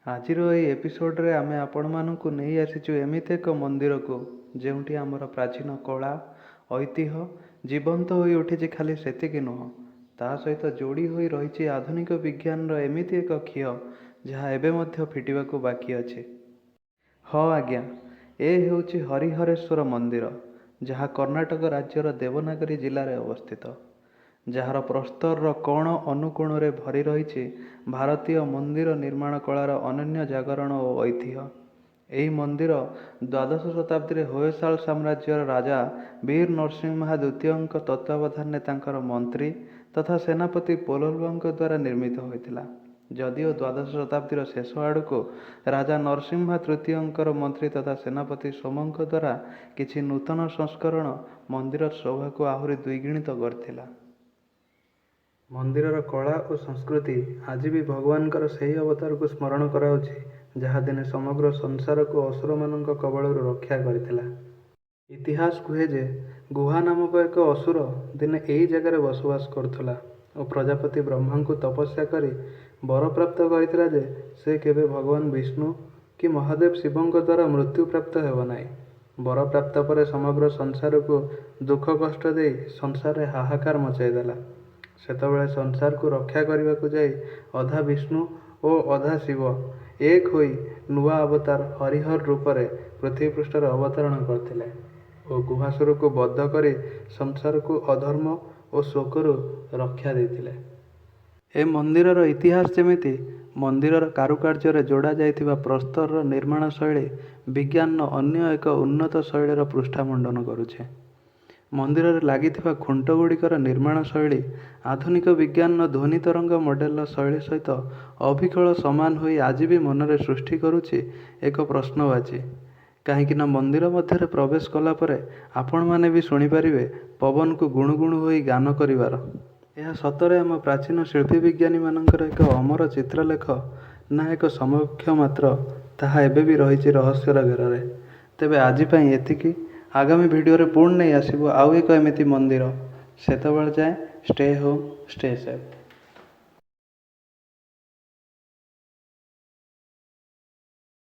ଆଜିର ଏହି ଏପିସୋଡ଼ରେ ଆମେ ଆପଣମାନଙ୍କୁ ନେଇ ଆସିଛୁ ଏମିତି ଏକ ମନ୍ଦିରକୁ ଯେଉଁଠି ଆମର ପ୍ରାଚୀନ କଳା ଐତିହ୍ୟ ଜୀବନ୍ତ ହୋଇ ଉଠିଛି। ଖାଲି ସେତିକି ନୁହଁ, ତା ସହିତ ଯୋଡ଼ି ହୋଇ ରହିଛି ଆଧୁନିକ ବିଜ୍ଞାନର ଏମିତି ଏକ କ୍ଷୟ ଯାହା ଏବେ ମଧ୍ୟ ଫିଟିବାକୁ ବାକି ଅଛି। ହଁ ଆଜ୍ଞା, ଏ ହେଉଛି ହରିହରେଶ୍ୱର ମନ୍ଦିର, ଯାହା କର୍ଣ୍ଣାଟକ ରାଜ୍ୟର ଦେବନାଗରୀ ଜିଲ୍ଲାରେ ଅବସ୍ଥିତ, ଯାହାର ପ୍ରସ୍ତରର କୋଣ ଅନୁକୋଣରେ ଭରି ରହିଛି ଭାରତୀୟ ମନ୍ଦିର ନିର୍ମାଣ କଳାର ଅନନ୍ୟ ଜାଗରଣ ଓ ଐତିହ୍ୟ। ଏହି ମନ୍ଦିର ଦ୍ୱାଦଶ ଶତାବ୍ଦୀରେ ହୋୟସାଳ ସାମ୍ରାଜ୍ୟର ରାଜା ବୀର ନରସିଂହା ଦ୍ୱିତୀୟଙ୍କ ତତ୍ତ୍ୱାବଧାନରେ ତାଙ୍କର ମନ୍ତ୍ରୀ ତଥା ସେନାପତି ପୋଲଲବଙ୍କ ଦ୍ୱାରା ନିର୍ମିତ ହୋଇଥିଲା। ଯଦିଓ ଦ୍ୱାଦଶ ଶତାବ୍ଦୀର ଶେଷ ଆଡ଼କୁ ରାଜା ନରସିଂହା ତୃତୀୟଙ୍କର ମନ୍ତ୍ରୀ ତଥା ସେନାପତି ସୋମଙ୍କ ଦ୍ୱାରା କିଛି ନୂତନ ସଂସ୍କରଣ ମନ୍ଦିରର ଶୋଭାକୁ ଆହୁରି ଦ୍ୱିଗୁଣିତ କରିଥିଲା। ମନ୍ଦିରର କଳା ଓ ସଂସ୍କୃତି ଆଜି ବି ଭଗବାନଙ୍କର ସେହି ଅବତାରକୁ ସ୍ମରଣ କରାଉଛି, ଯାହା ଦିନେ ସମଗ୍ର ସଂସାରକୁ ଅସୁରମାନଙ୍କ କବଳରୁ ରକ୍ଷା କରିଥିଲା। ଇତିହାସ କୁହେ ଯେ ଗୁହା ନାମକ ଏକ ଅସୁର ଦିନେ ଏହି ଜାଗାରେ ବସବାସ କରୁଥିଲା ଓ ପ୍ରଜାପତି ବ୍ରହ୍ମାଙ୍କୁ ତପସ୍ୟା କରି ବର ପ୍ରାପ୍ତ କରିଥିଲା ଯେ ସେ କେବେ ଭଗବାନ ବିଷ୍ଣୁ କି ମହାଦେବ ଶିବଙ୍କ ଦ୍ୱାରା ମୃତ୍ୟୁପ୍ରାପ୍ତ ହେବ ନାହିଁ। ବର ପ୍ରାପ୍ତ ପରେ ସମଗ୍ର ସଂସାରକୁ ଦୁଃଖ କଷ୍ଟ ଦେଇ ସଂସାରରେ ହାହାକାର ମଚାଇ ଦେଲା। ସେତେବେଳେ ସଂସାରକୁ ରକ୍ଷା କରିବାକୁ ଯାଇ ଅଧା ବିଷ୍ଣୁ ଓ ଅଧା ଶିବ ଏକ ହୋଇ ନୂଆ ଅବତାର ହରିହର ରୂପରେ ପୃଥିବୀ ପୃଷ୍ଠରେ ଅବତରଣ କରିଥିଲେ ଓ ଗୁହାସୁରକୁ ବଦ୍ଧ କରି ସଂସାରକୁ ଅଧର୍ମ ଓ ଶୋକରୁ ରକ୍ଷା ଦେଇଥିଲେ। ଏ ମନ୍ଦିରର ଇତିହାସ ଯେମିତି ମନ୍ଦିରର କାରୁକାର୍ଯ୍ୟରେ ଯୋଡ଼ା ଯାଇଥିବା ପ୍ରସ୍ତରର ନିର୍ମାଣ ଶୈଳୀ ବିଜ୍ଞାନର ଅନ୍ୟ ଏକ ଉନ୍ନତ ଶୈଳୀର ପୃଷ୍ଠାମଣ୍ଡନ କରୁଛି। ମନ୍ଦିରରେ ଲାଗିଥିବା ଖୁଣ୍ଟଗୁଡ଼ିକର ନିର୍ମାଣ ଶୈଳୀ ଆଧୁନିକ ବିଜ୍ଞାନର ଧ୍ୱନି ତରଙ୍ଗ ମଡେଲର ଶୈଳୀ ସହିତ ଅବିକଳ ସମାନ ହୋଇ ଆଜି ବି ମନରେ ସୃଷ୍ଟି କରୁଛି ଏକ ପ୍ରଶ୍ନବାଚୀ, କାହିଁକିନା ମନ୍ଦିର ମଧ୍ୟରେ ପ୍ରବେଶ କଲା ପରେ ଆପଣମାନେ ବି ଶୁଣିପାରିବେ ପବନକୁ ଗୁଣୁଗୁଣୁ ହୋଇ ଗାନ କରିବାର। ଏହା ସତରେ ଆମ ପ୍ରାଚୀନ ଶିଳ୍ପୀ ବିଜ୍ଞାନୀମାନଙ୍କର ଏକ ଅମର ଚିତ୍ରଲେଖ ନା ଏକ ସମକକ୍ଷ ମାତ୍ର, ତାହା ଏବେ ବି ରହିଛି ରହସ୍ୟର ଘେରରେ। ତେବେ ଆଜି ପାଇଁ ଏତିକି। ଆଗାମୀ ଭିଡ଼ିଓରେ ପୁଣି ନେଇ ଆସିବୁ ଆଉ ଏକ ଏମିତି ମନ୍ଦିର। ସେତେବେଳେ ଯାଏଁ ଷ୍ଟେ ହୋମ୍, ଷ୍ଟେ ସେଫ୍।